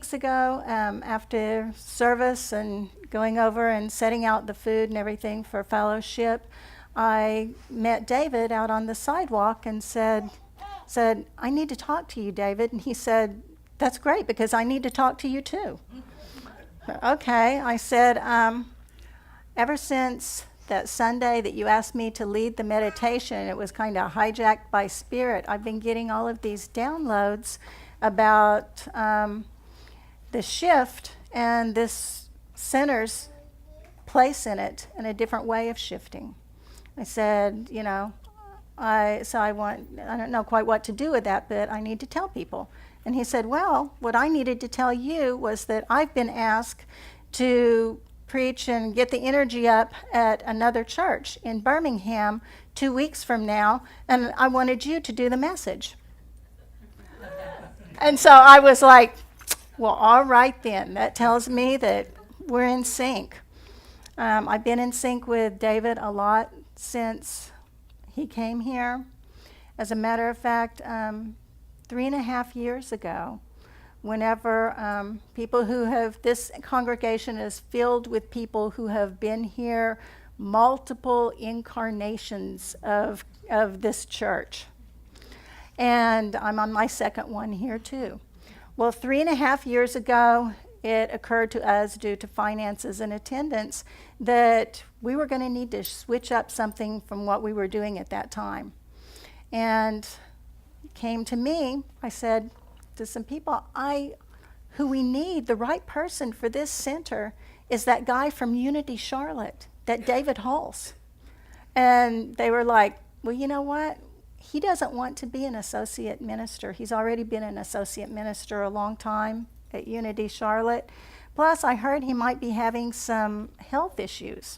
weeks ago, after service and going over and setting out the food and everything for fellowship, I met David out on the sidewalk and said, I need to talk to you, David. And he said, that's great, because I need to talk to you too. Okay, I said, ever since that Sunday that you asked me to lead the meditation, it was kind of hijacked by spirit, I've been getting all of these downloads about the shift and this center's place in it and a different way of shifting. I said, I don't know quite what to do with that, but I need to tell people. And he said, well, what I needed to tell you was that I've been asked to preach and get the energy up at another church in Birmingham 2 weeks from now, and I wanted you to do the message. And so I was like, well, all right then. That tells me that we're in sync. I've been in sync with David a lot since he came here. As a matter of fact, 3.5 years ago, whenever people who have, this congregation is filled with people who have been here multiple incarnations of this church. And I'm on my second one here too. Well, 3.5 years ago, it occurred to us, due to finances and attendance, that we were going to need to switch up something from what we were doing at that time. And it came to me, I said to some people, who we need, the right person for this center is that guy from Unity Charlotte, that David Hulse. And they were like, well, you know what? He doesn't want to be an associate minister. He's already been an associate minister a long time at Unity Charlotte. Plus, I heard he might be having some health issues.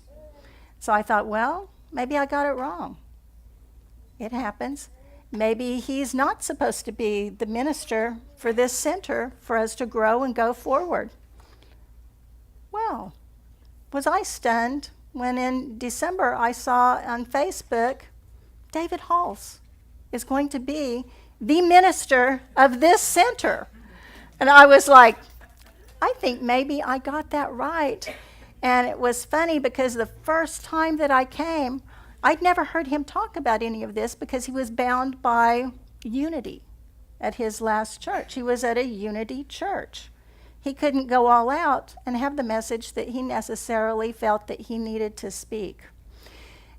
So I thought, well, maybe I got it wrong. It happens. Maybe he's not supposed to be the minister for this center for us to grow and go forward. Well, was I stunned when in December I saw on Facebook, David Hulse is going to be the minister of this center. And I was like, I think maybe I got that right. And it was funny because the first time that I came, I'd never heard him talk about any of this because he was bound by unity at his last church. He was at a unity church. He couldn't go all out and have the message that he necessarily felt that he needed to speak.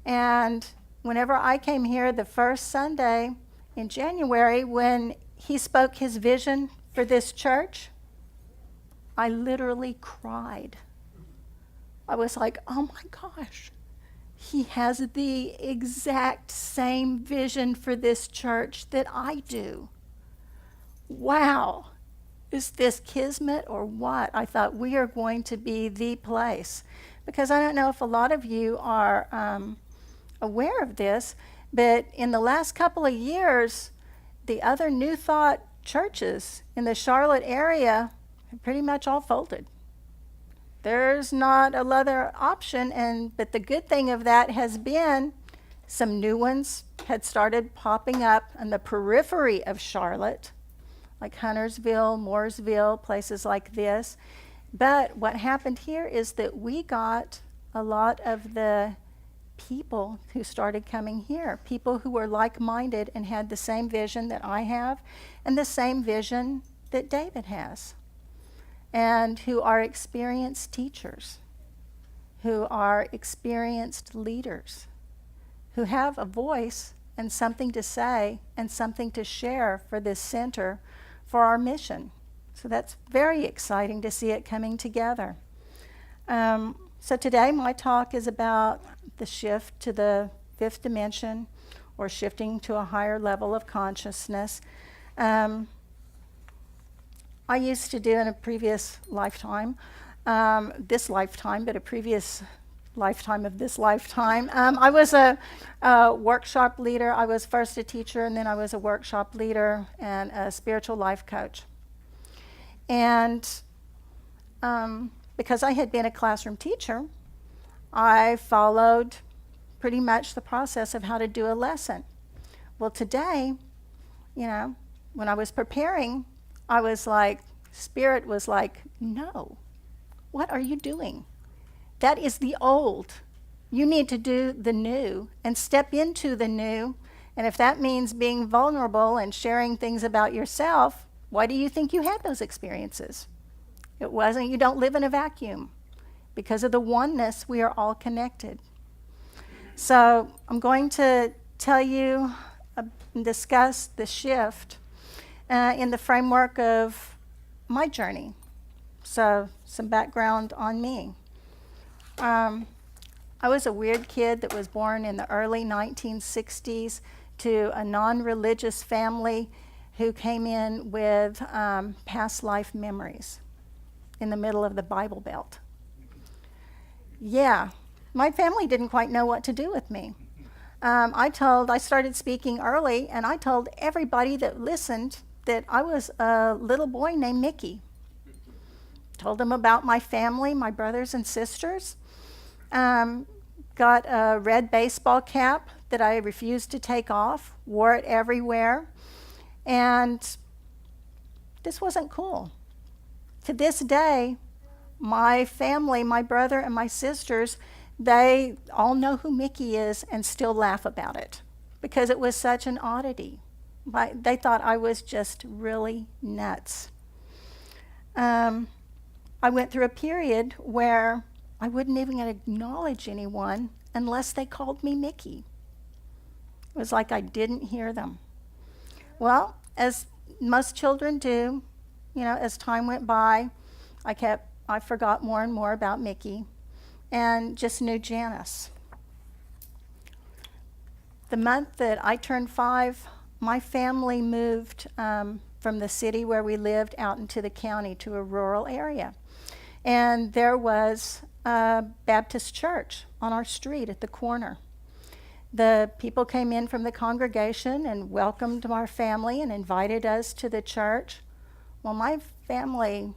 And whenever I came here the first Sunday in January, when he spoke his vision for this church, I literally cried. I was like, oh my gosh. He has the exact same vision for this church that I do. Wow. Is this kismet or what? I thought we are going to be the place. Because I don't know if a lot of you are aware of this, but in the last couple of years, the other New Thought churches in the Charlotte area have pretty much all folded. There's not another option, but the good thing of that has been some new ones had started popping up on the periphery of Charlotte, like Huntersville, Mooresville, places like this. But what happened here is that we got a lot of the people who started coming here, people who were like-minded and had the same vision that I have and the same vision that David has, and who are experienced teachers, who are experienced leaders, who have a voice and something to say and something to share for this center, for our mission. So that's very exciting to see it coming together. So today my talk is about the shift to the fifth dimension, or shifting to a higher level of consciousness. I used to do in a previous lifetime, this lifetime, but a previous lifetime of this lifetime. I was a workshop leader. I was first a teacher, and then I was a workshop leader and a spiritual life coach. And because I had been a classroom teacher, I followed pretty much the process of how to do a lesson. Well, today, when I was preparing, I was like, Spirit was like, no, what are you doing? That is the old. You need to do the new and step into the new. And if that means being vulnerable and sharing things about yourself, why do you think you had those experiences? It wasn't, you don't live in a vacuum. Because of the oneness, we are all connected. So I'm going to tell you and discuss the shift in the framework of my journey. So some background on me. I was a weird kid that was born in the early 1960s to a non-religious family who came in with past life memories in the middle of the Bible Belt. Yeah, my family didn't quite know what to do with me. I started speaking early, and I told everybody that listened that I was a little boy named Mickey. Told them about my family, my brothers and sisters. Got a red baseball cap that I refused to take off, wore it everywhere, and this wasn't cool. To this day, my family, my brother and my sisters, they all know who Mickey is and still laugh about it because it was such an oddity. They thought I was just really nuts. I went through a period where I wouldn't even acknowledge anyone unless they called me Mickey. It was like I didn't hear them. Well, as most children do, as time went by, I forgot more and more about Mickey and just knew Janice. The month that I turned 5, my family moved from the city where we lived out into the county to a rural area. And there was a Baptist church on our street at the corner. The people came in from the congregation and welcomed our family and invited us to the church. Well, my family,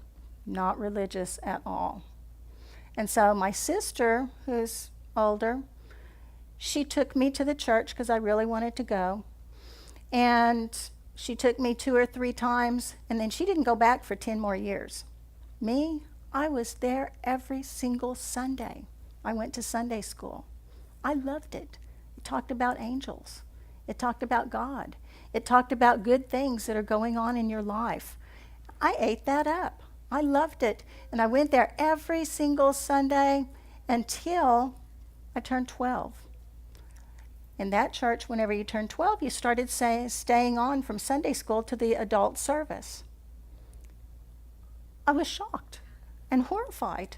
not religious at all. And so my sister, who's older, she took me to the church because I really wanted to go. And she took me 2 or 3 times, and then she didn't go back for 10 more years. Me, I was there every single Sunday. I went to Sunday school. I loved it. It talked about angels. It talked about God. It talked about good things that are going on in your life. I ate that up. I loved it. And I went there every single Sunday until I turned 12. In that church, whenever you turned 12, you started staying on from Sunday school to the adult service. I was shocked and horrified.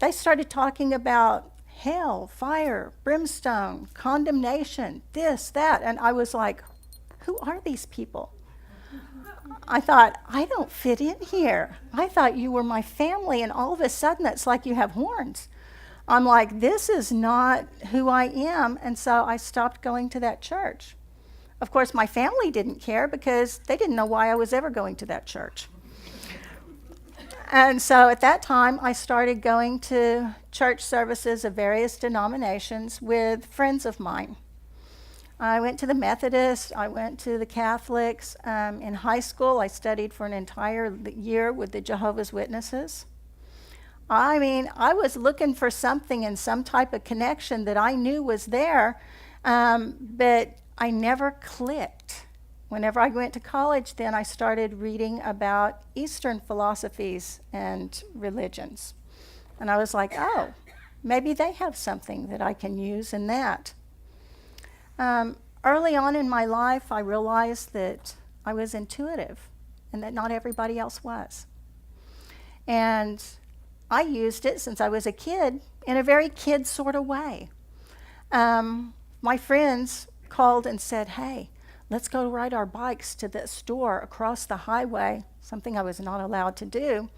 They started talking about hell, fire, brimstone, condemnation, this, that, and I was like, who are these people? I thought, I don't fit in here. I thought you were my family, and all of a sudden it's like you have horns. I'm like, this is not who I am, and so I stopped going to that church. Of course, my family didn't care because they didn't know why I was ever going to that church. And so at that time, I started going to church services of various denominations with friends of mine. I went to the Methodists, I went to the Catholics. In high school, I studied for an entire year with the Jehovah's Witnesses. I mean, I was looking for something and some type of connection that I knew was there, but I never clicked. Whenever I went to college, then I started reading about Eastern philosophies and religions. And I was like, oh, maybe they have something that I can use in that. Early on in my life, I realized that I was intuitive and that not everybody else was. And I used it since I was a kid in a very kid sort of way. My friends called and said, hey, let's go ride our bikes to the store across the highway, something I was not allowed to do.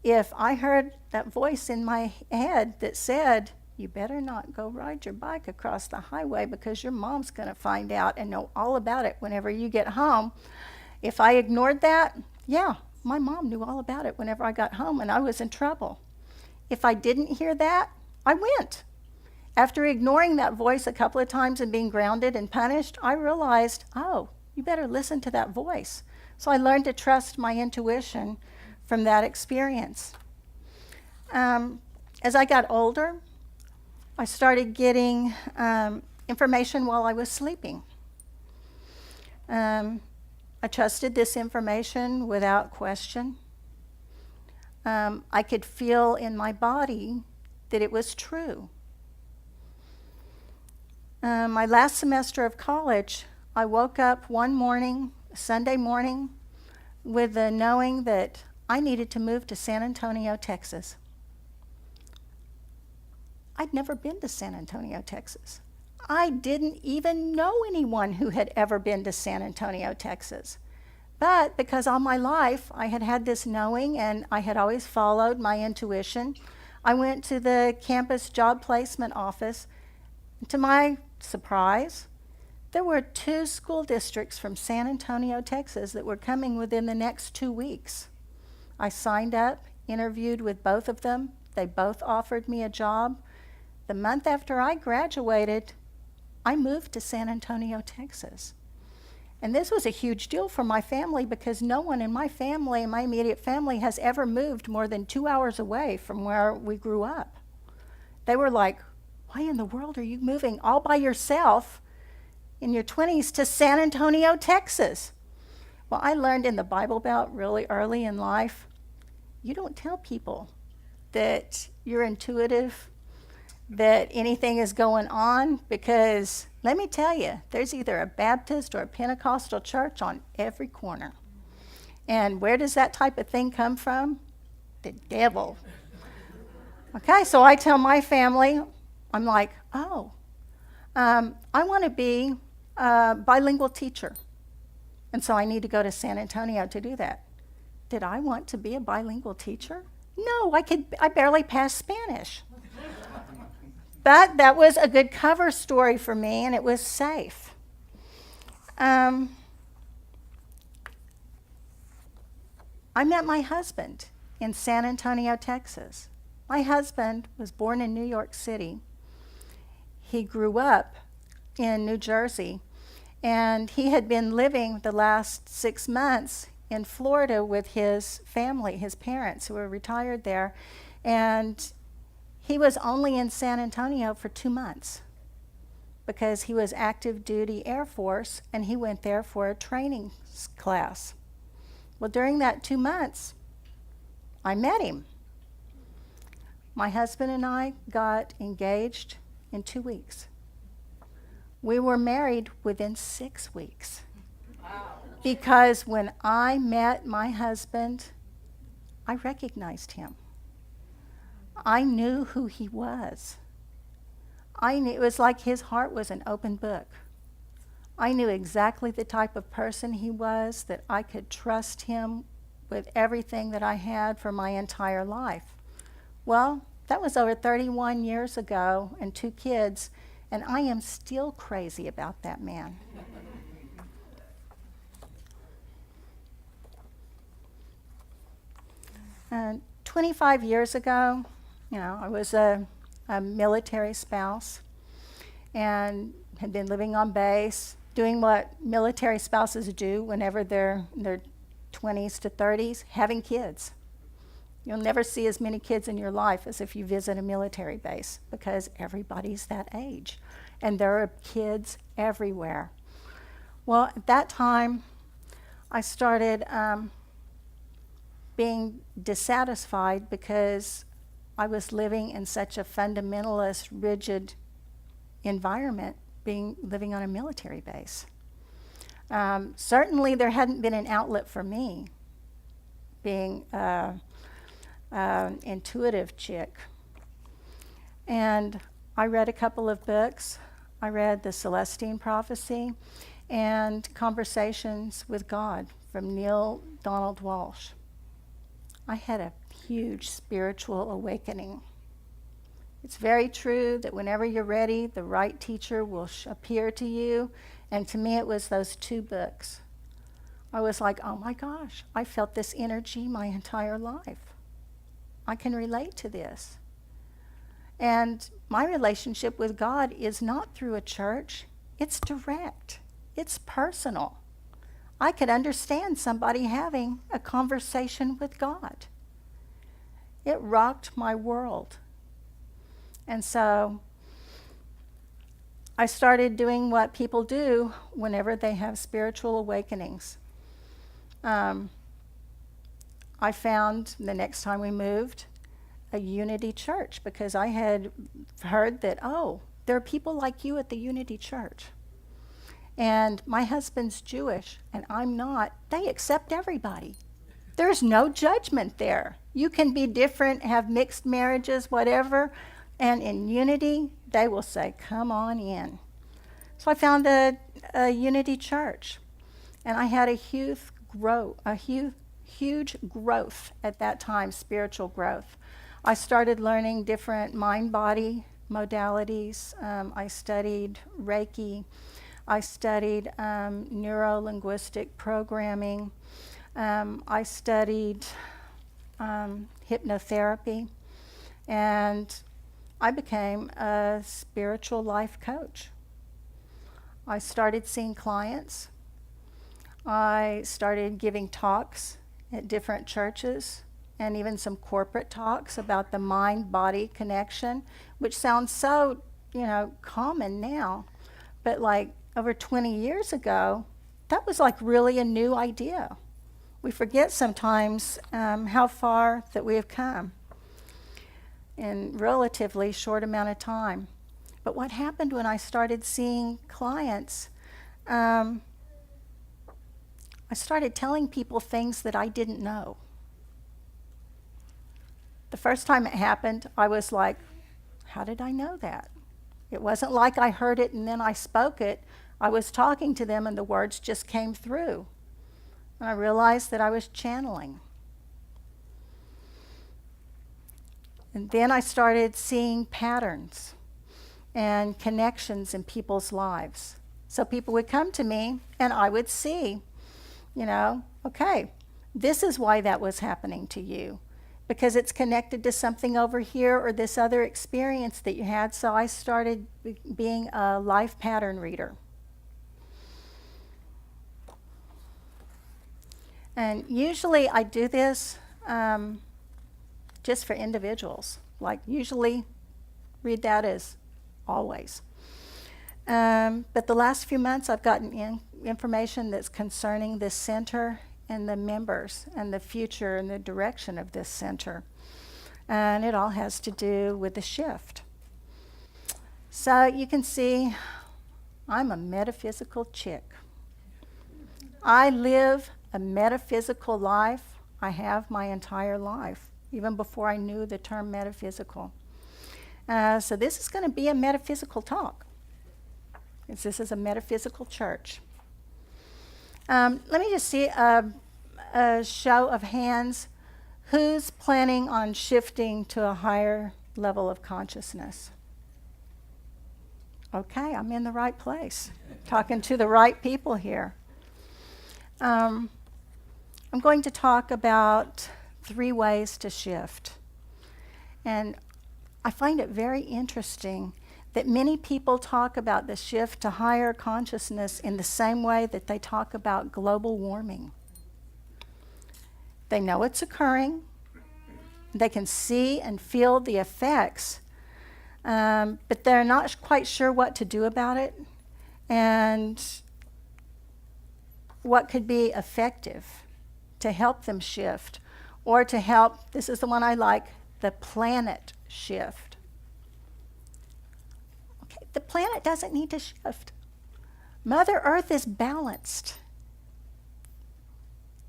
If I heard that voice in my head that said, you better not go ride your bike across the highway because your mom's going to find out and know all about it whenever you get home. If I ignored that, yeah, my mom knew all about it whenever I got home and I was in trouble. If I didn't hear that, I went. After ignoring that voice a couple of times and being grounded and punished, I realized, oh, you better listen to that voice. So I learned to trust my intuition from that experience. As I got older, I started getting information while I was sleeping. I trusted this information without question. I could feel in my body that it was true. My last semester of college, I woke up one morning, Sunday morning, with the knowing that I needed to move to San Antonio, Texas. I'd never been to San Antonio, Texas. I didn't even know anyone who had ever been to San Antonio, Texas. But because all my life I had had this knowing and I had always followed my intuition, I went to the campus job placement office. To my surprise, there were 2 school districts from San Antonio, Texas that were coming within the next 2 weeks. I signed up, interviewed with both of them. They both offered me a job. The month after I graduated, I moved to San Antonio, Texas. And this was a huge deal for my family because no one in my family, my immediate family, has ever moved more than 2 hours away from where we grew up. They were like, why in the world are you moving all by yourself in your 20s to San Antonio, Texas? Well, I learned in the Bible Belt really early in life, you don't tell people that you're intuitive, that anything is going on, because let me tell you, there's either a Baptist or a Pentecostal church on every corner. And where does that type of thing come from? The devil. Okay, so I tell my family, I'm like, I want to be a bilingual teacher. And so I need to go to San Antonio to do that. Did I want to be a bilingual teacher? No, I barely passed Spanish. But that was a good cover story for me, and it was safe. I met my husband in San Antonio, Texas. My husband was born in New York City. He grew up in New Jersey, and he had been living the last 6 months in Florida with his family, his parents who were retired there, and he was only in San Antonio for 2 months because he was active duty Air Force and he went there for a training class. Well, during that 2 months, I met him. My husband and I got engaged in 2 weeks. We were married within 6 weeks. Wow. Because when I met my husband, I recognized him. I knew who he was. I knew, it was like his heart was an open book. I knew exactly the type of person he was, that I could trust him with everything that I had for my entire life. Well, that was over 31 years ago and 2 kids, and I am still crazy about that man. 25 years ago, I was a military spouse and had been living on base, doing what military spouses do whenever they're in their 20s to 30s, having kids. You'll never see as many kids in your life as if you visit a military base because everybody's that age. And there are kids everywhere. Well, at that time, I started being dissatisfied because I was living in such a fundamentalist, rigid environment, living on a military base. Certainly there hadn't been an outlet for me, being an intuitive chick. And I read a couple of books. I read The Celestine Prophecy and Conversations with God from Neil Donald Walsh. I had a huge spiritual awakening. It's very true that whenever you're ready, the right teacher will appear to you. And to me, it was those 2 books. I was like, oh my gosh, I felt this energy my entire life. I can relate to this. And my relationship with God is not through a church. It's direct. It's personal. I could understand somebody having a conversation with God. It rocked my world. And so I started doing what people do whenever they have spiritual awakenings. I found the next time we moved a Unity Church, because I had heard that, oh, there are people like you at the Unity Church. And my husband's Jewish and I'm not. They accept everybody. There's no judgment there. You can be different, have mixed marriages, whatever, and in Unity, they will say, come on in. So I found a Unity Church, and I had a huge growth at that time, spiritual growth. I started learning different mind-body modalities. I studied Reiki. I studied neuro-linguistic programming. I studied hypnotherapy, and I became a spiritual life coach. I started seeing clients. I started giving talks at different churches, and even some corporate talks about the mind-body connection, which sounds so, common now. But like over 20 years ago, that was like really a new idea. We forget sometimes how far that we have come in relatively short amount of time. But what happened when I started seeing clients, I started telling people things that I didn't know. The first time it happened, I was like, how did I know that? It wasn't like I heard it and then I spoke it. I was talking to them and the words just came through. And I realized that I was channeling. And then I started seeing patterns and connections in people's lives. So people would come to me and I would see, okay, this is why that was happening to you, because it's connected to something over here or this other experience that you had. So I started being a life pattern reader. And usually I do this just for individuals. Like usually read that as always. But the last few months I've gotten information that's concerning this center and the members and the future and the direction of this center. And it all has to do with the shift. So you can see I'm a metaphysical chick. I live a metaphysical life. I have my entire life, even before I knew the term metaphysical. So this is going to be a metaphysical talk. This is a metaphysical church. Let me just see a show of hands. Who's planning on shifting to a higher level of consciousness? Okay, I'm in the right place. Talking to the right people here. I'm going to talk about 3 ways to shift. And I find it very interesting that many people talk about the shift to higher consciousness in the same way that they talk about global warming. They know it's occurring. They can see and feel the effects, but they're not quite sure what to do about it and what could be effective to help them shift, or to help, this is the one I like, the planet shift. Okay, the planet doesn't need to shift. Mother Earth is balanced.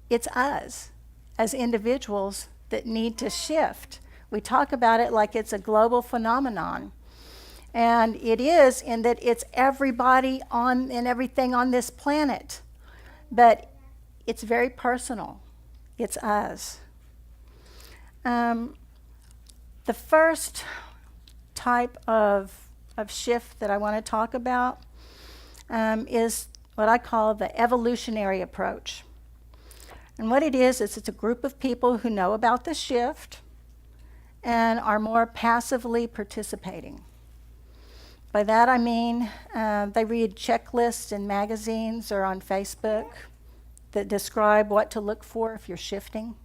It's us as individuals that need to shift. We talk about it like it's a global phenomenon. And it is, in that it's everybody and everything on this planet. But it's very personal. It's us. The first type of shift that I want to talk about is what I call the evolutionary approach. And what it is it's a group of people who know about the shift and are more passively participating. By that I mean they read checklists in magazines or on Facebook. that describe what to look for if you're shifting.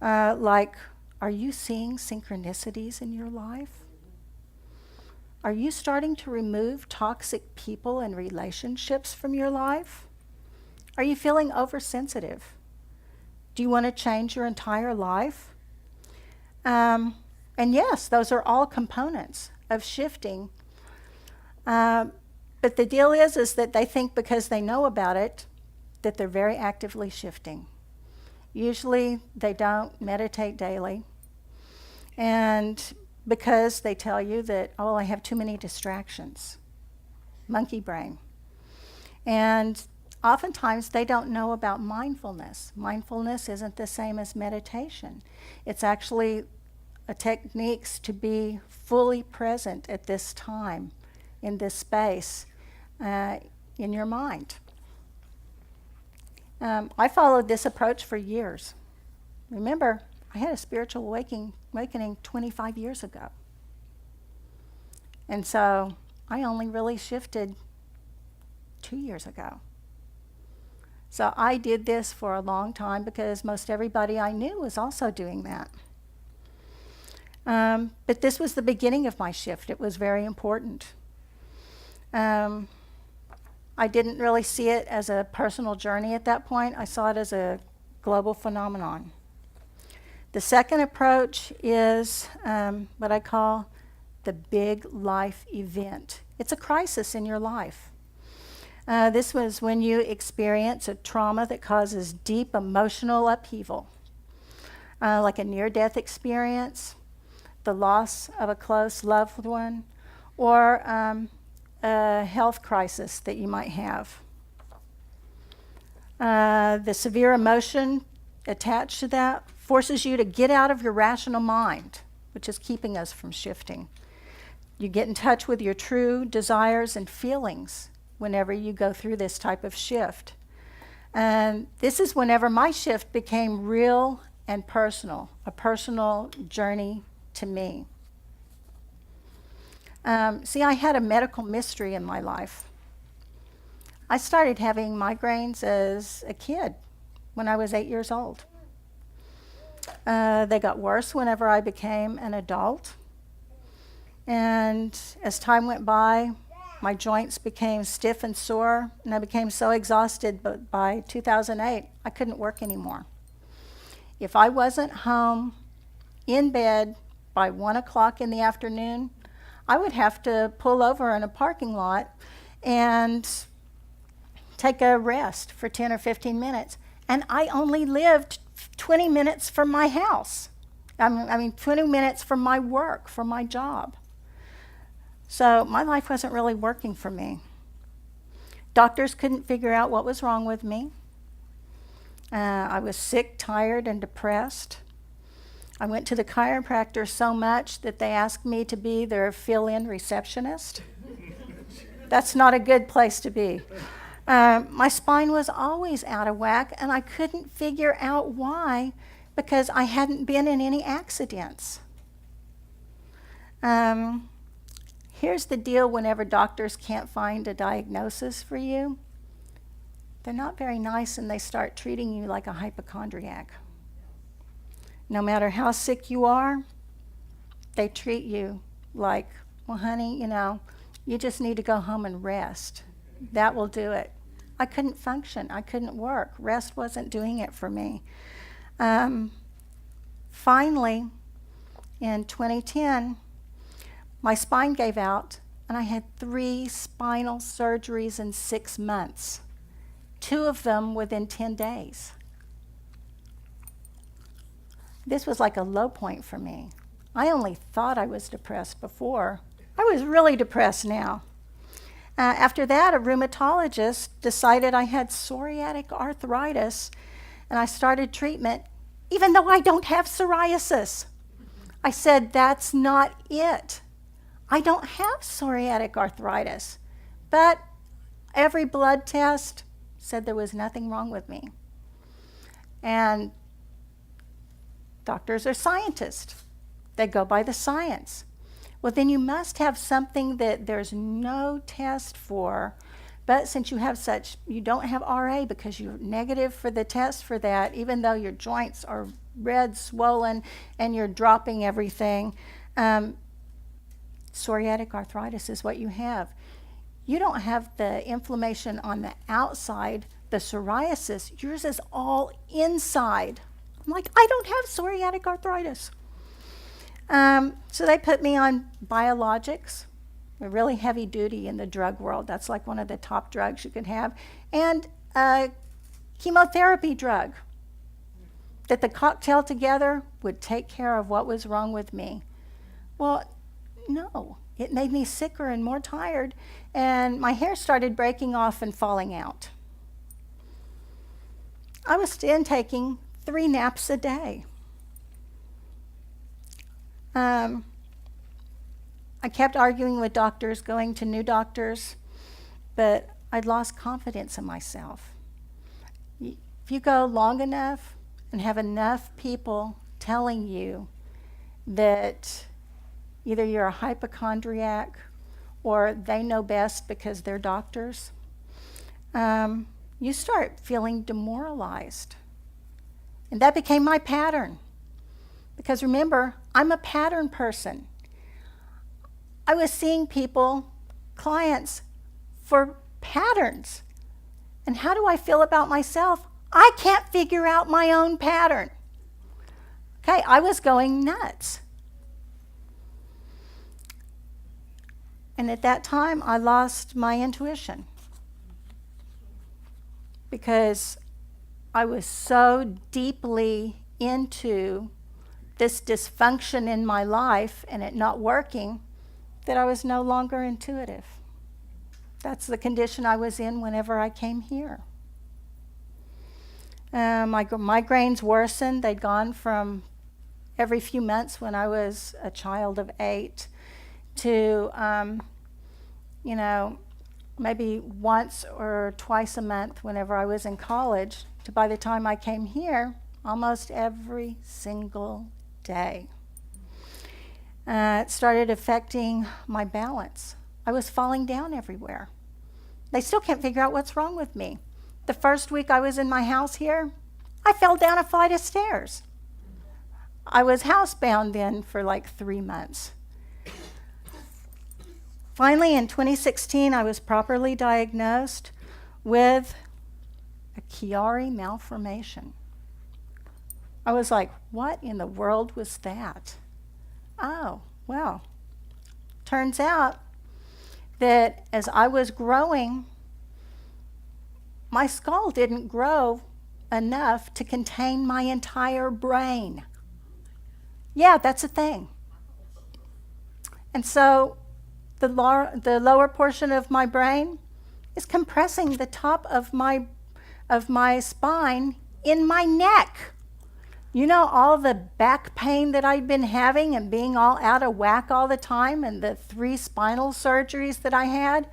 Like, are you seeing synchronicities in your life? Are you starting to remove toxic people and relationships from your life? Are you feeling oversensitive? Do you want to change your entire life? And yes, those are all components of shifting. But the deal is that they think because they know about it, that they're very actively shifting. Usually they don't meditate daily. And because they tell you that, oh, I have too many distractions, monkey brain. And oftentimes they don't know about mindfulness. Mindfulness isn't the same as meditation. It's actually a techniques to be fully present at this time, in this space, in your mind. I followed this approach for years. Remember, I had a spiritual awakening 25 years ago. And so I only really shifted 2 years ago. So I did this for a long time because most everybody I knew was also doing that. But this was the beginning of my shift. It was very important. I didn't really see it as a personal journey at that point. I saw it as a global phenomenon. The second approach is what I call the big life event. It's a crisis in your life. This was when you experience a trauma that causes deep emotional upheaval, like a near-death experience, the loss of a close loved one, or a health crisis that you might have. The severe emotion attached to that forces you to get out of your rational mind, which is keeping us from shifting. You get in touch with your true desires and feelings whenever you go through this type of shift. And this is whenever my shift became real and personal, a personal journey to me. See, I had a medical mystery in my life. I started having migraines as a kid when I was 8 years old. They got worse whenever I became an adult. And as time went by, my joints became stiff and sore, and I became so exhausted, but by 2008, I couldn't work anymore. If I wasn't home in bed by 1 o'clock in the afternoon, I would have to pull over in a parking lot and take a rest for 10 or 15 minutes. And I only lived 20 minutes from my house. 20 minutes from my work, from my job. So my life wasn't really working for me. Doctors couldn't figure out what was wrong with me. I was sick, tired, and depressed. I went to the chiropractor so much that they asked me to be their fill-in receptionist. That's not a good place to be. My spine was always out of whack, and I couldn't figure out why, because I hadn't been in any accidents. Here's the deal whenever doctors can't find a diagnosis for you. They're not very nice, and they start treating you like a hypochondriac. No matter how sick you are, they treat you like, well, honey, you just need to go home and rest. That will do it. I couldn't function. I couldn't work. Rest wasn't doing it for me. Finally, in 2010, my spine gave out, and I had 3 spinal surgeries in 6 months, 2 of them within 10 days. This was like a low point for me. I only thought I was depressed before. I was really depressed now. After that, a rheumatologist decided I had psoriatic arthritis, and I started treatment, even though I don't have psoriasis. I said, that's not it. I don't have psoriatic arthritis. But every blood test said there was nothing wrong with me. And doctors are scientists. They go by the science. Well, then you must have something that there's no test for But since you don't have RA because you're negative for the test for that, even though your joints are red, swollen, and you're dropping everything, psoriatic arthritis is what you have. You don't have the inflammation on the outside, the psoriasis. Yours is all inside. I'm like, I don't have psoriatic arthritis. So they put me on biologics. They're really heavy duty in the drug world. That's like one of the top drugs you can have. And a chemotherapy drug that the cocktail together would take care of what was wrong with me. Well, no. It made me sicker and more tired, and my hair started breaking off and falling out. I was then taking 3 naps a day. I kept arguing with doctors, going to new doctors, but I'd lost confidence in myself. If you go long enough and have enough people telling you that either you're a hypochondriac or they know best because they're doctors, you start feeling demoralized. And that became my pattern. Because remember, I'm a pattern person. I was seeing people, clients, for patterns. And how do I feel about myself? I can't figure out my own pattern. Okay, I was going nuts. And at that time, I lost my intuition because I was so deeply into this dysfunction in my life and it not working that I was no longer intuitive. That's the condition I was in whenever I came here. My migraines worsened. They'd gone from every few months when I was a child of 8 to, maybe once or twice a month whenever I was in college, to by the time I came here, almost every single day. It started affecting my balance. I was falling down everywhere. They still can't figure out what's wrong with me. The first week I was in my house here, I fell down a flight of stairs. I was housebound then for like 3 months. Finally, in 2016, I was properly diagnosed with a Chiari malformation. I was like, what in the world was that? Oh, well, turns out that as I was growing, my skull didn't grow enough to contain my entire brain. Yeah, that's a thing. And so the lower portion of my brain is compressing the top of my spine in my neck. You know, all the back pain that I'd been having and being all out of whack all the time, and the 3 spinal surgeries that I had,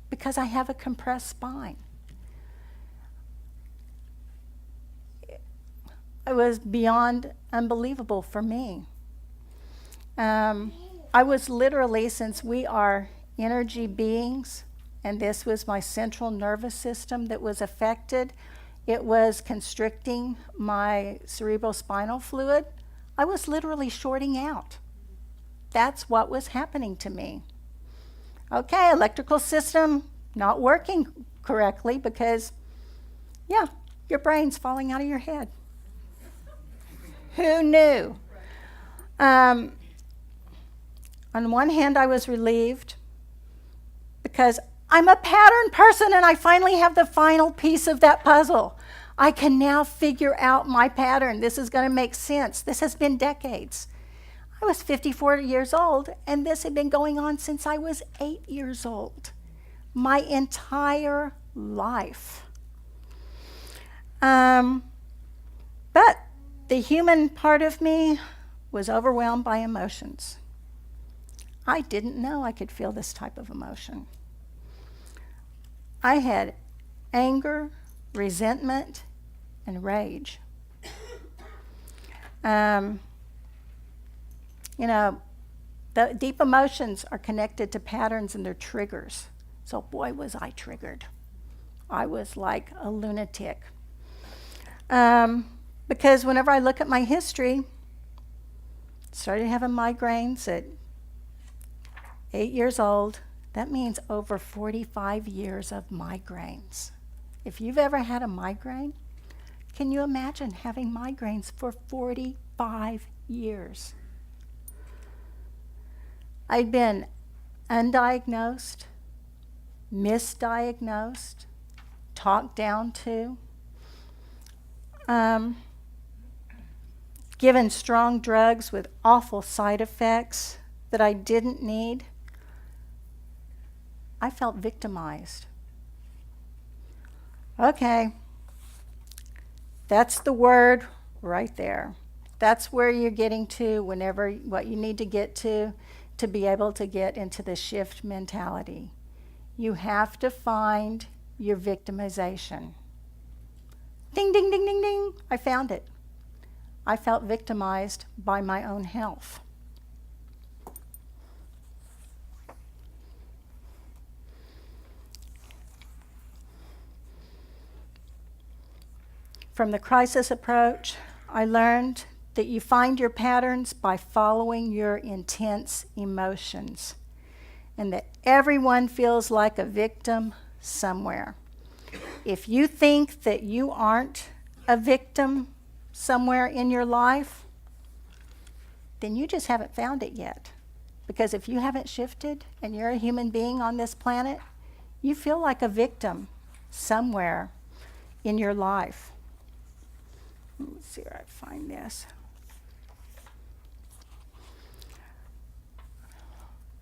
because I have a compressed spine. It was beyond unbelievable for me. I was literally, since we are energy beings, and this was my central nervous system that was affected, it was constricting my cerebral spinal fluid. I was literally shorting out. That's what was happening to me. Okay, electrical system not working correctly because, yeah, your brain's falling out of your head. Who knew? On one hand, I was relieved because I'm a pattern person and I finally have the final piece of that puzzle. I can now figure out my pattern. This is going to make sense. This has been decades. I was 54 years old and this had been going on since I was 8 years old. My entire life. But the human part of me was overwhelmed by emotions. I didn't know I could feel this type of emotion. I had anger, resentment, and rage. The deep emotions are connected to patterns and they're triggers. So boy, was I triggered. I was like a lunatic. Because whenever I look at my history, started having migraines at 8 years old. That means over 45 years of migraines. If you've ever had a migraine, can you imagine having migraines for 45 years? I'd been undiagnosed, misdiagnosed, talked down to, given strong drugs with awful side effects that I didn't need. I felt victimized. Okay, that's the word right there. That's where you're getting to whenever what you need to get to be able to get into the shift mentality. You have to find your victimization. Ding, ding, ding, ding, ding. I found it. I felt victimized by my own health. From the crisis approach, I learned that you find your patterns by following your intense emotions, and that everyone feels like a victim somewhere. If you think that you aren't a victim somewhere in your life, then you just haven't found it yet. Because if you haven't shifted and you're a human being on this planet, you feel like a victim somewhere in your life. Let's see where I find this.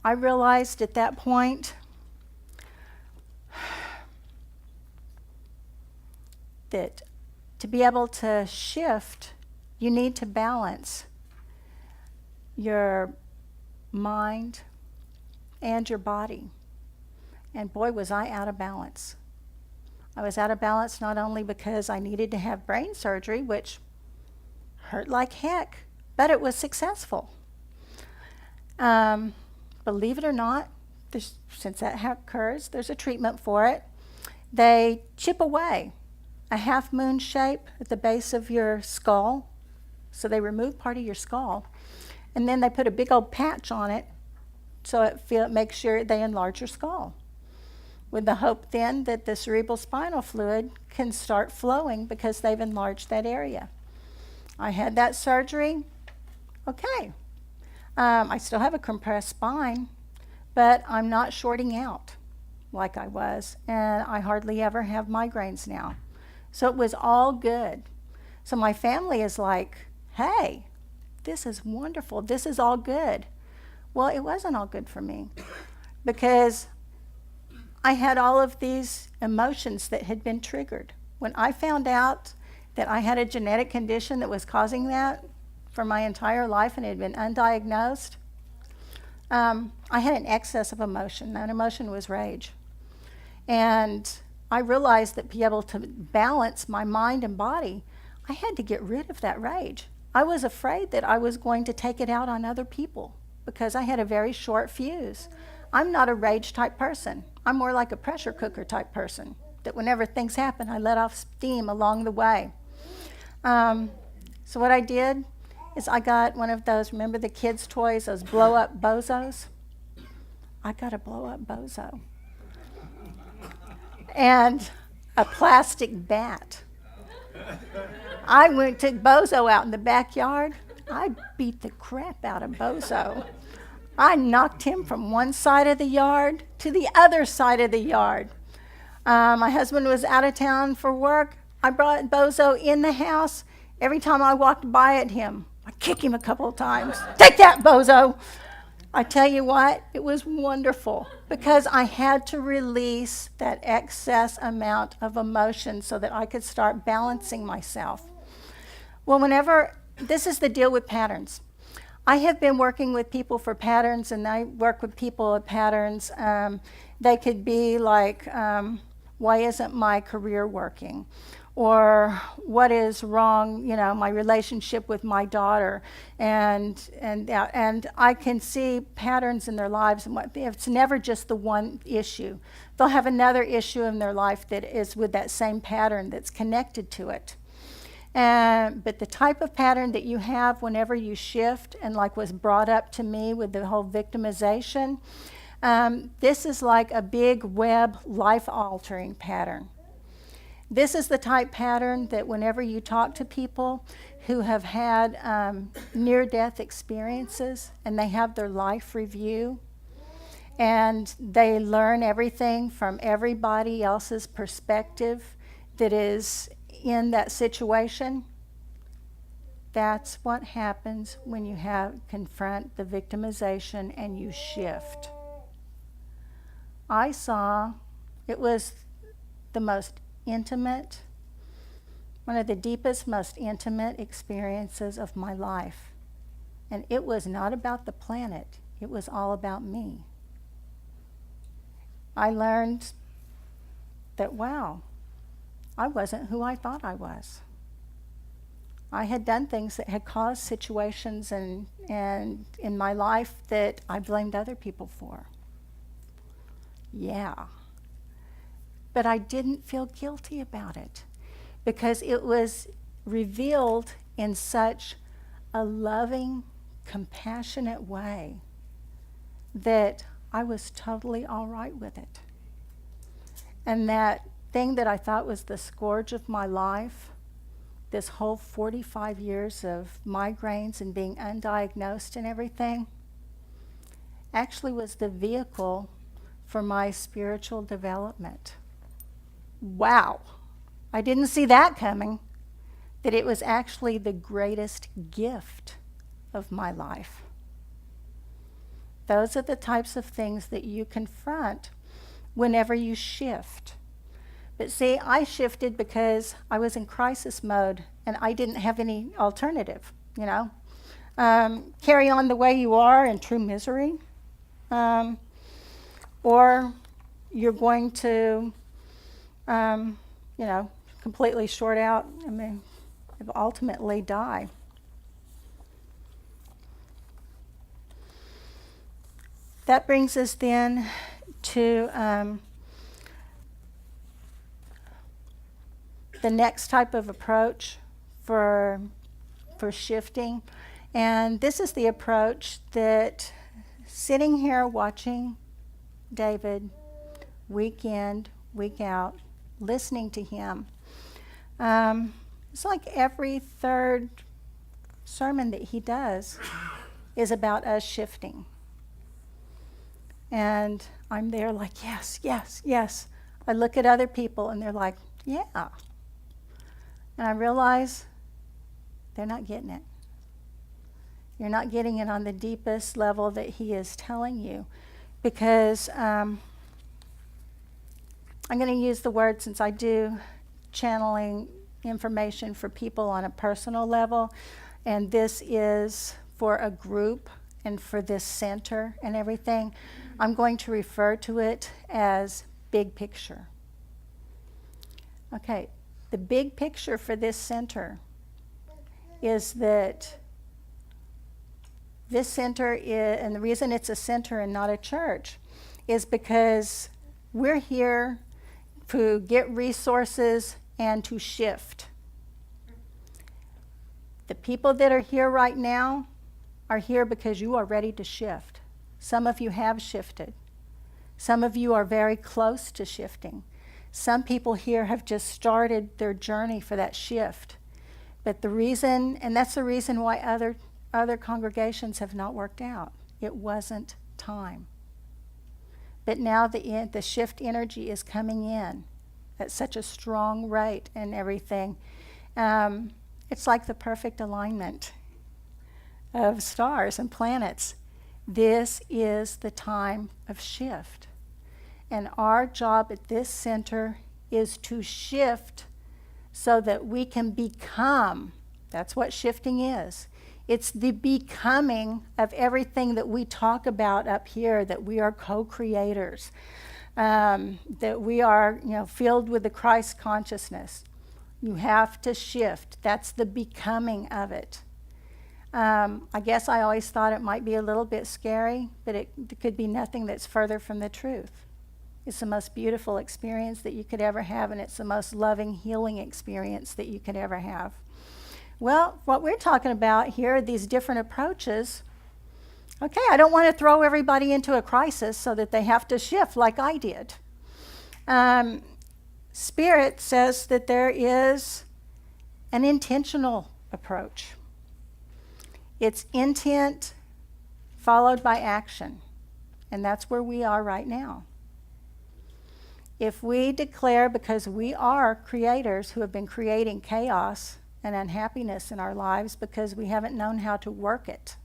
I realized at that point that to be able to shift, you need to balance your mind and your body. And boy, was I out of balance. I was out of balance not only because I needed to have brain surgery, which hurt like heck, but it was successful. Believe it or not, since that occurs, there's a treatment for it. They chip away a half moon shape at the base of your skull. So they remove part of your skull, and then they put a big old patch on it so it makes sure they enlarge your skull, with the hope then that the cerebral spinal fluid can start flowing because they've enlarged that area. I had that surgery. Okay. I still have a compressed spine, but I'm not shorting out like I was, and I hardly ever have migraines now. So it was all good. So my family is like, hey, this is wonderful. This is all good. Well, it wasn't all good for me because I had all of these emotions that had been triggered. When I found out that I had a genetic condition that was causing that for my entire life and it had been undiagnosed, I had an excess of emotion. That emotion was rage. And I realized that to be able to balance my mind and body, I had to get rid of that rage. I was afraid that I was going to take it out on other people because I had a very short fuse. I'm not a rage type person. I'm more like a pressure cooker type person, that whenever things happen, I let off steam along the way. So what I did is I got one of those, remember the kids' toys, those blow-up bozos? I got a blow-up bozo. And a plastic bat. I took Bozo out in the backyard. I beat the crap out of Bozo. I knocked him from one side of the yard to the other side of the yard. My husband was out of town for work. I brought Bozo in the house. Every time I walked by at him, I'd kick him a couple of times. Take that, Bozo! I tell you what, it was wonderful because I had to release that excess amount of emotion so that I could start balancing myself. Well, this is the deal with patterns. I have been working with people for patterns, and I work with people at patterns. They could be like, why isn't my career working? or what is wrong, my relationship with my daughter, and I can see patterns in their lives, and it's never just the one issue. They'll have another issue in their life that is with that same pattern that's connected to it. But the type of pattern that you have whenever you shift, and like was brought up to me with the whole victimization, this is like a big web life-altering pattern. This is the type pattern that whenever you talk to people who have had near-death experiences and they have their life review and they learn everything from everybody else's perspective that is in that situation, that's what happens when you confront the victimization and you shift. I saw it was the most intimate, one of the deepest, most intimate experiences of my life. And it was not about the planet, it was all about me. I learned that, wow, I wasn't who I thought I was. I had done things that had caused situations and in my life that I blamed other people for. Yeah. But I didn't feel guilty about it because it was revealed in such a loving, compassionate way that I was totally all right with it. And that thing that I thought was the scourge of my life, this whole 45 years of migraines and being undiagnosed and everything, actually was the vehicle for my spiritual development. Wow, I didn't see that coming, that it was actually the greatest gift of my life. Those are the types of things that you confront whenever you shift. But see, I shifted because I was in crisis mode and I didn't have any alternative, Carry on the way you are in true misery, or you're going to, completely short out, ultimately die. That brings us then to the next type of approach for shifting. And this is the approach that sitting here watching David week in, week out, listening to him, it's like every third sermon that he does is about us shifting. And I'm there like, yes, yes, yes. I look at other people and they're like, yeah. And I realize they're not getting it. You're not getting it on the deepest level that he is telling you. Because I'm going to use the word, since I do channeling information for people on a personal level, and this is for a group and for this center and everything, I'm going to refer to it as big picture. Okay, the big picture for this center is that this center is, and the reason it's a center and not a church, is because we're here to get resources and to shift. The people that are here right now are here because you are ready to shift. Some of you have shifted. Some of you are very close to shifting. Some people here have just started their journey for that shift. But the reason, and that's the reason why other congregations have not worked out. It wasn't time. But now the shift energy is coming in at such a strong rate and everything. It's like the perfect alignment of stars and planets. This is the time of shift. And our job at this center is to shift so that we can become. That's what shifting is. It's the becoming of everything that we talk about up here, that we are co-creators, that we are, filled with the Christ consciousness. You have to shift. That's the becoming of it. I guess I always thought it might be a little bit scary, but it could be nothing that's further from the truth. It's the most beautiful experience that you could ever have, and it's the most loving, healing experience that you could ever have. Well, what we're talking about here are these different approaches. Okay, I don't want to throw everybody into a crisis so that they have to shift like I did. Spirit says that there is an intentional approach. It's intent followed by action, and that's where we are right now. If we declare, because we are creators who have been creating chaos and unhappiness in our lives because we haven't known how to work it.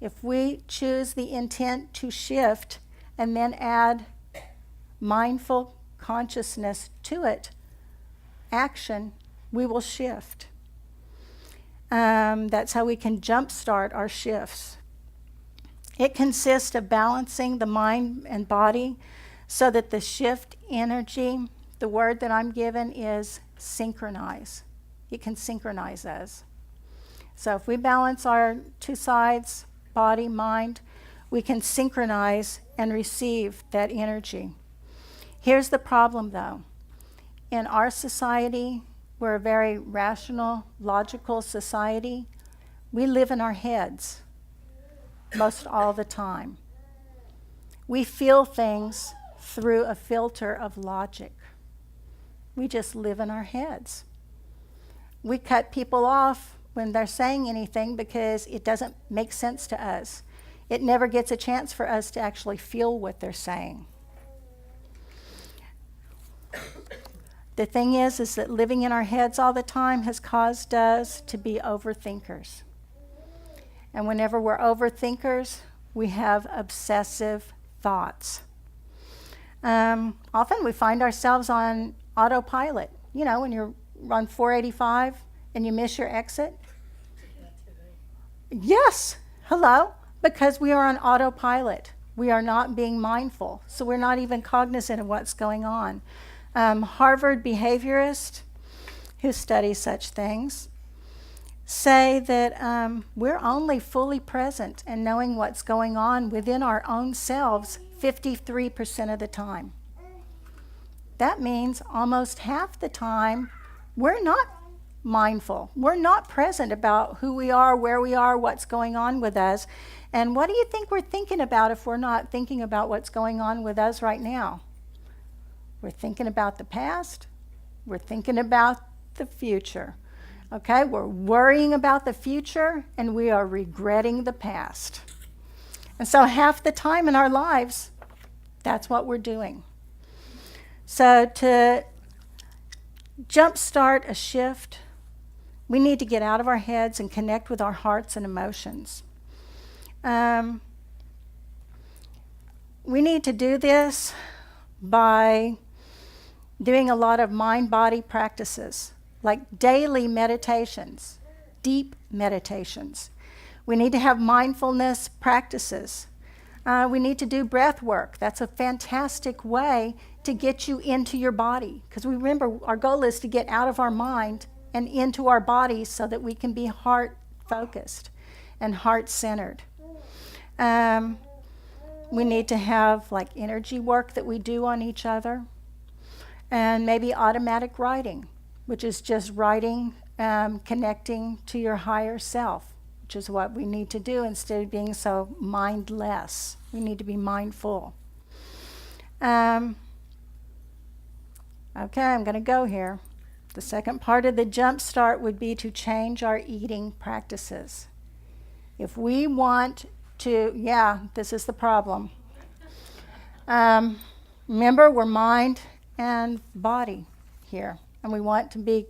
If we choose the intent to shift and then add mindful consciousness to it, action, we will shift. That's how we can jumpstart our shifts. It consists of balancing the mind and body so that the shift energy, the word that I'm given is synchronize. It can synchronize us. So if we balance our two sides, body, mind, we can synchronize and receive that energy. Here's the problem, though. In our society, we're a very rational, logical society. We live in our heads most all the time. We feel things through a filter of logic. We just live in our heads. We cut people off when they're saying anything because it doesn't make sense to us. It never gets a chance for us to actually feel what they're saying. The thing is that living in our heads all the time has caused us to be overthinkers. And whenever we're overthinkers, we have obsessive thoughts. Often we find ourselves on autopilot. You know, when you're on 485 and you miss your exit. Yes, hello, because we are on autopilot. We are not being mindful, so we're not even cognizant of what's going on. Harvard behaviorists who study such things say that we're only fully present and knowing what's going on within our own selves 53% of the time. That means almost half the time we're not mindful. We're not present about who we are, where we are, what's going on with us. And what do you think we're thinking about if we're not thinking about what's going on with us right now? We're thinking about the past. We're thinking about the future. Okay, we're worrying about the future and we are regretting the past. And so half the time in our lives, that's what we're doing. So to jumpstart a shift, we need to get out of our heads and connect with our hearts and emotions. We need to do this by doing a lot of mind-body practices, like daily meditations, deep meditations. We need to have mindfulness practices. We need to do breath work. That's a fantastic way to get you into your body, because remember, our goal is to get out of our mind and into our body so that we can be heart-focused and heart-centered. We need to have like energy work that we do on each other, and maybe automatic writing, which is just writing, connecting to your higher self, which is what we need to do instead of being so mindless. We need to be mindful. Okay, I'm going to go here. The second part of the jump start would be to change our eating practices. If we want to, this is the problem. Remember, we're mind and body here, and we want to be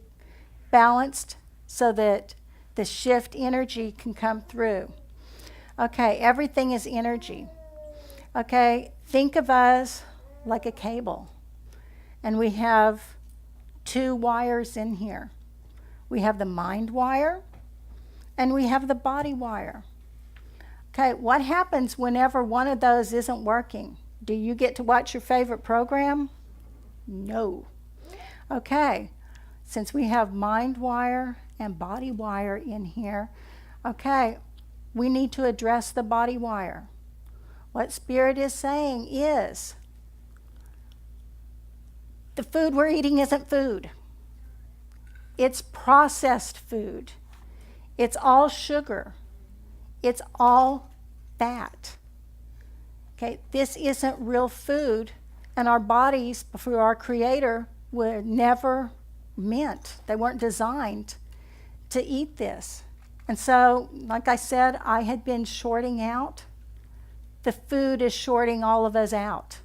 balanced so that the shift energy can come through. Okay, everything is energy. Okay, think of us like a cable, and we have two wires in here. We have the mind wire and we have the body wire. Okay, what happens whenever one of those isn't working? Do you get to watch your favorite program? No. Okay, since we have mind wire and body wire in here, okay, we need to address the body wire. What Spirit is saying is, the food we're eating isn't food. It's processed food. It's all sugar. It's all fat. Okay, this isn't real food, and our bodies, through our Creator, were never meant, they weren't designed to eat this. And so, like I said, I had been shorting out. The food is shorting all of us out.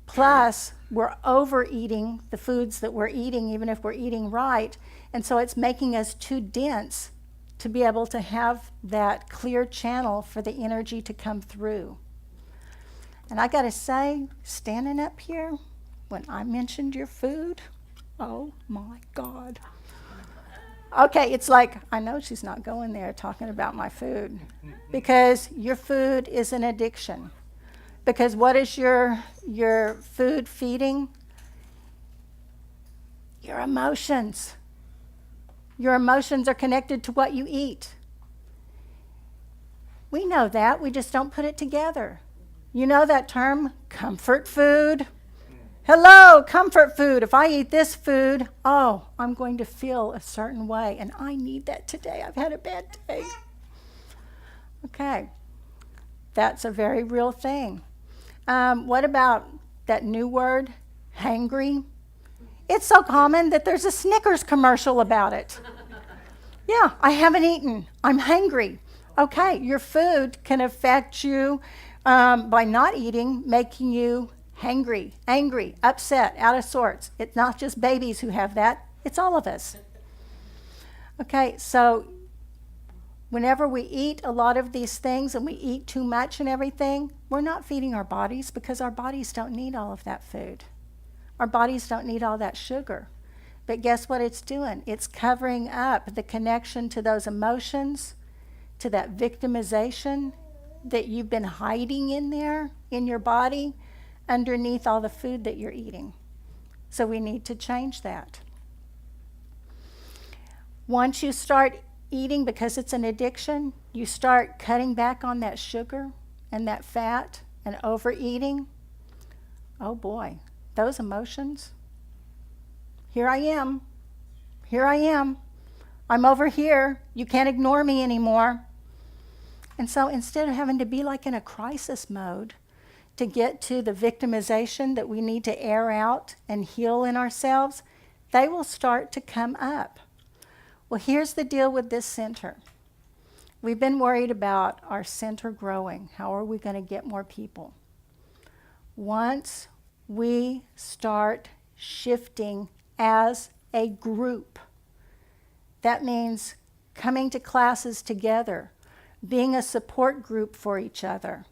Plus, we're overeating the foods that we're eating, even if we're eating right. And so it's making us too dense to be able to have that clear channel for the energy to come through. And I got to say, standing up here, when I mentioned your food, oh my God. Okay, it's like, I know she's not going there talking about my food, because your food is an addiction. Because what is your food feeding? Your emotions. Your emotions are connected to what you eat. We know that, we just don't put it together. You know that term, comfort food? Hello, comfort food. If I eat this food, oh, I'm going to feel a certain way, and I need that today. I've had a bad day. Okay, that's a very real thing. What about that new word, hangry? It's so common that there's a Snickers commercial about it. Yeah, I haven't eaten. I'm hangry. Okay, your food can affect you by not eating, making you hangry, angry, upset, out of sorts. It's not just babies who have that. It's all of us. Okay, so whenever we eat a lot of these things and we eat too much and everything, we're not feeding our bodies, because our bodies don't need all of that food. Our bodies don't need all that sugar. But guess what it's doing? It's covering up the connection to those emotions, to that victimization that you've been hiding in there in your body underneath all the food that you're eating. So we need to change that. Once you start eating, because it's an addiction, you start cutting back on that sugar and that fat and overeating. Oh boy, those emotions. Here I am. Here I am. I'm over here. You can't ignore me anymore. And so instead of having to be like in a crisis mode to get to the victimization that we need to air out and heal in ourselves, they will start to come up. Well, here's the deal with this center. We've been worried about our center growing. How are we going to get more people? Once we start shifting as a group, that means coming to classes together, being a support group for each other.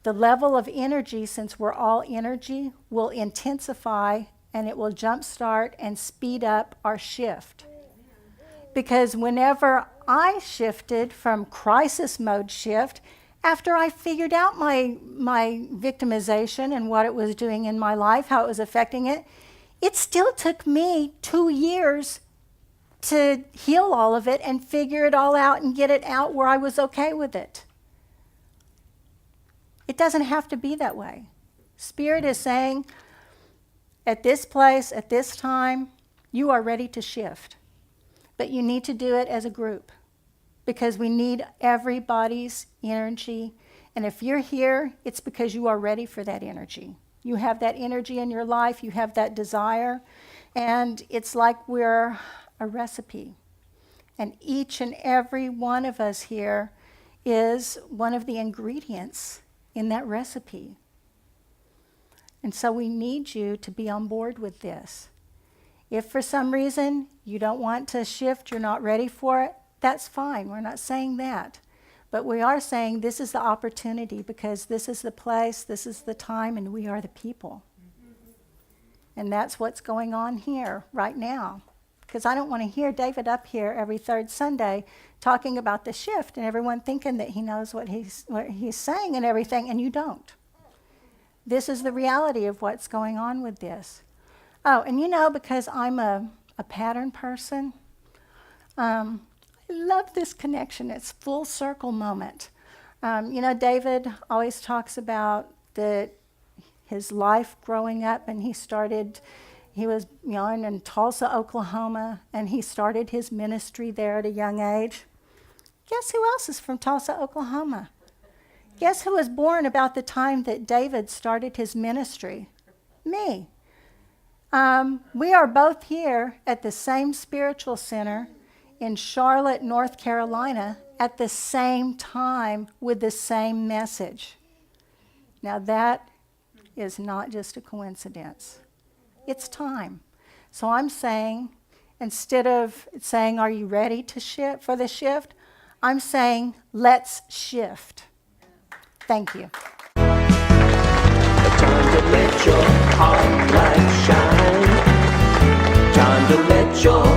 The level of energy, since we're all energy, will intensify, and it will jumpstart and speed up our shift. Because whenever I shifted from crisis mode shift, after I figured out my victimization and what it was doing in my life, how it was affecting it, it still took me 2 years to heal all of it and figure it all out and get it out where I was okay with it. It doesn't have to be that way. Spirit is saying, at this place, at this time, you are ready to shift. But you need to do it as a group, because we need everybody's energy. And if you're here, it's because you are ready for that energy. You have that energy in your life, you have that desire, and it's like we're a recipe. And each and every one of us here is one of the ingredients in that recipe. And so we need you to be on board with this. If for some reason you don't want to shift, you're not ready for it, that's fine. We're not saying that. But we are saying this is the opportunity, because this is the place, this is the time, and we are the people. And that's what's going on here right now. Because I don't want to hear David up here every third Sunday talking about the shift and everyone thinking that he knows what he's saying and everything, and you don't. This is the reality of what's going on with this. Oh, and you know, because I'm a pattern person, I love this connection. It's full circle moment. You know, David always talks about his life growing up, and he was young in Tulsa, Oklahoma, and he started his ministry there at a young age. Guess who else is from Tulsa, Oklahoma? Guess who was born about the time that David started his ministry? Me. We are both here at the same spiritual center in Charlotte, North Carolina, at the same time with the same message. Now that is not just a coincidence. It's time. So I'm saying, instead of saying, are you ready to shift for the shift? I'm saying, let's shift. Thank you. Time to let your heart light shine. Time to let your